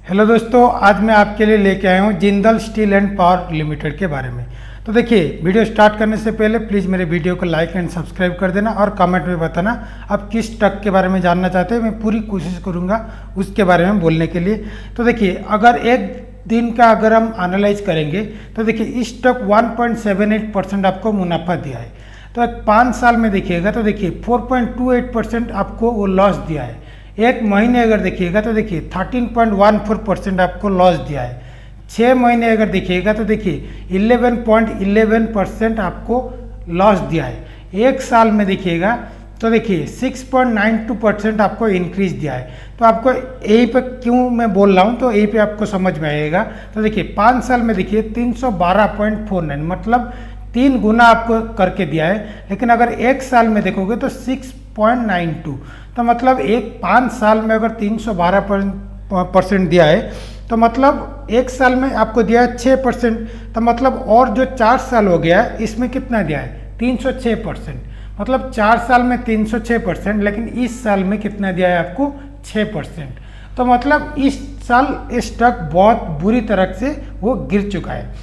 Hello दोस्तों, आज मैं आपके लिए लेके आया हूँ Jindal steel and power limited के बारे में। तो देखिए, वीडियो स्टार्ट करने से पहले प्लीज़ मेरे वीडियो को लाइक एंड सब्सक्राइब कर देना और कमेंट में बताना आप किस स्टॉक के बारे में जानना चाहते हैं। मैं पूरी कोशिश करूँगा उसके बारे में बोलने के लिए। तो देखिए, अगर एक दिन का अगर हम एनालाइज करेंगे तो देखिए इस स्टॉक 1.78% आपको मुनाफा दिया है। तो 5 साल में देखिएगा तो देखिए 4.28% आपको वो लॉस दिया है। एक महीने अगर देखिएगा तो देखिए 13.14% आपको लॉस दिया है। 6 महीने अगर देखिएगा तो देखिए 11.11% आपको लॉस दिया है। एक साल में देखिएगा तो देखिए 6.92% आपको इंक्रीज दिया है। तो आपको यही पे क्यों मैं बोल रहा हूँ तो यही पे आपको समझ में आएगा। तो देखिए 5 साल में देखिए 312.49 मतलब 3 गुना आपको करके दिया है। लेकिन अगर एक साल में देखोगे तो 6.92, तो मतलब 5 साल में अगर 312% दिया है तो मतलब एक साल में आपको दिया है 6%। तो मतलब और जो 4 साल हो गया है इसमें कितना दिया है 306%। मतलब 4 साल में 306%, लेकिन इस साल में कितना दिया है आपको 6%। तो मतलब इस साल स्टॉक बहुत बुरी तरह से वो गिर चुका है।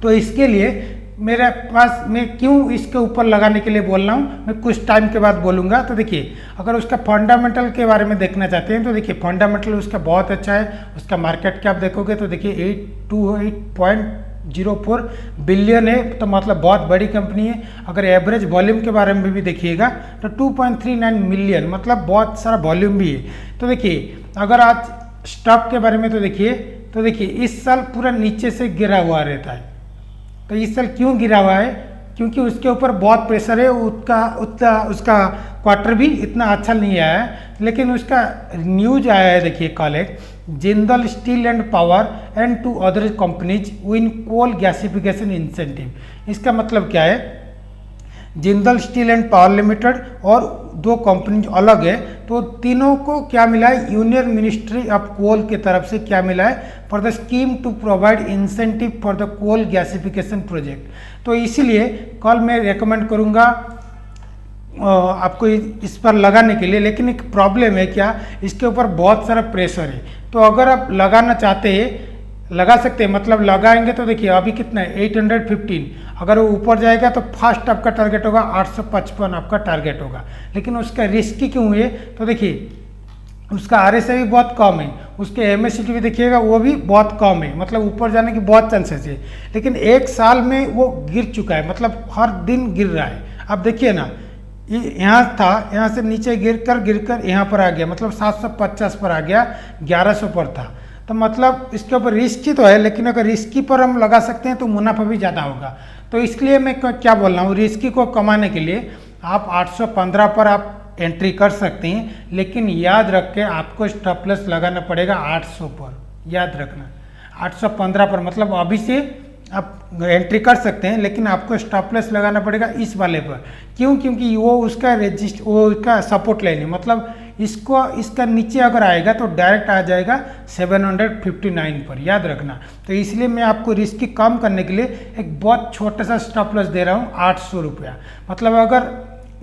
तो इसके लिए मेरे पास मैं क्यों इसके ऊपर लगाने के लिए बोल रहा हूँ, मैं कुछ टाइम के बाद बोलूँगा। तो देखिए, अगर उसका फंडामेंटल के बारे में देखना चाहते हैं तो देखिए फंडामेंटल उसका बहुत अच्छा है। उसका मार्केट कैप देखोगे तो देखिए 828.04 बिलियन है, तो मतलब बहुत बड़ी कंपनी है। अगर एवरेज वॉल्यूम के बारे में भी देखिएगा तो 2.39 मिलियन, मतलब बहुत सारा वॉल्यूम भी है। तो देखिए, अगर आज स्टॉक के बारे में तो देखिए इस साल पूरा नीचे से गिरा हुआ रहता है। तो इस साल क्यों गिरा हुआ है, क्योंकि उसके ऊपर बहुत प्रेशर है। उसका क्वार्टर भी इतना अच्छा नहीं आया है। लेकिन उसका न्यूज आया है, देखिए कल एक Jindal steel and power and 2 other companies win coal gasification incentive. इसका मतलब क्या है, Jindal steel and power limited और 2 कंपनी अलग है, तो तीनों को क्या मिला है, यूनियन मिनिस्ट्री ऑफ कोल की तरफ से क्या मिला है, for the scheme to provide incentive for the coal gasification project. तो इसीलिए कल मैं रेकमेंड करूँगा आपको इस पर लगाने के लिए। लेकिन एक प्रॉब्लम है क्या, इसके ऊपर बहुत सारा प्रेशर है। तो अगर आप लगाना चाहते हैं लगा सकते हैं, मतलब लगाएंगे तो देखिए अभी कितना है 815। अगर वो ऊपर जाएगा तो फर्स्ट आपका टारगेट होगा 855 आपका टारगेट होगा। लेकिन उसका रिस्की क्यों है, तो देखिए उसका RSI भी बहुत कम है, उसके MACD भी देखिएगा वो भी बहुत कम है, मतलब ऊपर जाने की बहुत चांसेस है। लेकिन एक साल में वो गिर चुका है, मतलब हर दिन गिर रहा है। अब देखिए ना, ये यहाँ था, यहाँ से नीचे गिर कर यहाँ पर आ गया, मतलब 750 पर आ गया, 1100 पर था। तो मतलब इसके ऊपर रिस्की तो है, लेकिन अगर रिस्की पर हम लगा सकते हैं तो मुनाफा भी ज़्यादा होगा। तो इसलिए मैं क्या बोल रहा हूँ, रिस्की को कमाने के लिए आप 815 पर आप एंट्री कर सकते हैं। लेकिन याद रख के आपको स्टॉप लॉस लगाना पड़ेगा 800 पर, याद रखना 815 पर। मतलब अभी से आप एंट्री कर सकते हैं, लेकिन आपको स्टॉप लॉस लगाना पड़ेगा इस वाले पर। क्यों, क्योंकि वो उसका सपोर्ट लाइन है। मतलब इसका नीचे अगर आएगा तो डायरेक्ट आ जाएगा 759 पर, याद रखना। तो इसलिए मैं आपको रिस्क कम करने के लिए एक बहुत छोटा सा स्टॉप लॉस दे रहा हूँ 800 रुपया। मतलब अगर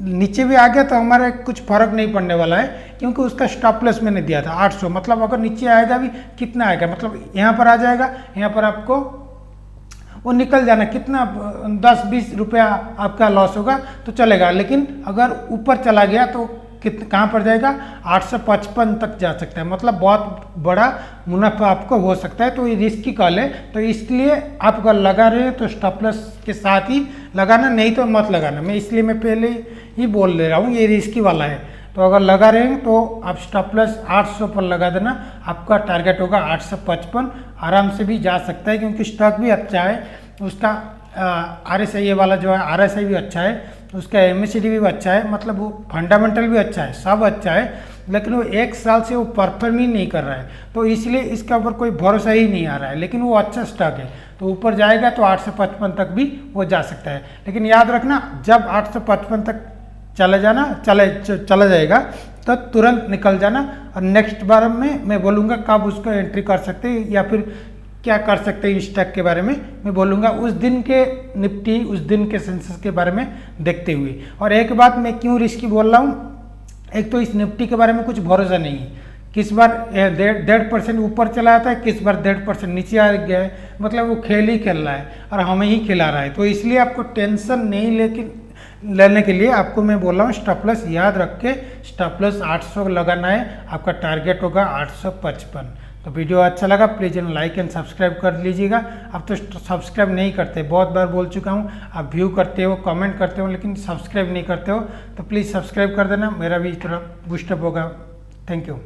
नीचे भी आ गया तो हमारा कुछ फर्क नहीं पड़ने वाला है, क्योंकि उसका स्टॉप लॉस मैंने दिया था 800। मतलब अगर नीचे आएगा भी कितना आएगा, मतलब यहाँ पर आ जाएगा, यहाँ पर आपको वो निकल जाना, कितना 10-20 रुपया आपका लॉस होगा तो चलेगा। लेकिन अगर ऊपर चला गया तो कहाँ पर जाएगा, 855 तक जा सकता है। मतलब बहुत बड़ा मुनाफा आपको हो सकता है। तो ये रिस्की कॉल है, तो इसलिए आप अगर लगा रहे हैं तो स्टॉप लॉस के साथ ही लगाना, नहीं तो मत लगाना। इसलिए मैं पहले ही बोल दे रहा हूँ ये रिस्की वाला है। तो अगर लगा रहे हैं तो आप स्टॉप लॉस 800 पर लगा देना, आपका टारगेट होगा 855। आराम से भी जा सकता है, क्योंकि स्टॉक भी अच्छा है, उसका RSI वाला जो है RSI भी अच्छा है, उसका MACD भी अच्छा है, मतलब वो फंडामेंटल भी अच्छा है, सब अच्छा है। लेकिन वो एक साल से वो परफॉर्म ही नहीं कर रहा है, तो इसलिए इसका ऊपर कोई भरोसा ही नहीं आ रहा है। लेकिन वो अच्छा स्टॉक है, तो ऊपर जाएगा तो 855 तक भी वो जा सकता है। लेकिन याद रखना, जब 855 तक चला जाएगा तो तुरंत निकल जाना। और नेक्स्ट बार में मैं बोलूँगा कब उसको एंट्री कर सकते हैं या फिर क्या कर सकते हैं, इस स्टॉक के बारे में मैं बोलूँगा उस दिन के निफ्टी, उस दिन के सेंसेस के बारे में देखते हुए। और एक बात मैं क्यों रिस्की बोल रहा हूँ, एक तो इस निफ्टी के बारे में कुछ भरोसा नहीं है, किस बार 1.5% ऊपर चला जाता है, किस बार 1.5% नीचे आ गया है, मतलब वो खेल ही खेल रहा है और हमें ही खिला रहा है। तो इसलिए आपको टेंशन नहीं लेने के लिए आपको मैं बोल रहा हूँ स्टॉप लॉस याद रख के स्टॉप लॉस 800 लगाना है, आपका टारगेट होगा 855। तो वीडियो अच्छा लगा प्लीज़ लाइक एंड सब्सक्राइब कर लीजिएगा। आप तो सब्सक्राइब नहीं करते, बहुत बार बोल चुका हूँ, आप व्यू करते हो, कमेंट करते हो, लेकिन सब्सक्राइब नहीं करते हो, तो प्लीज़ सब्सक्राइब कर देना, मेरा भी थोड़ा बूस्टअप होगा। Thank you.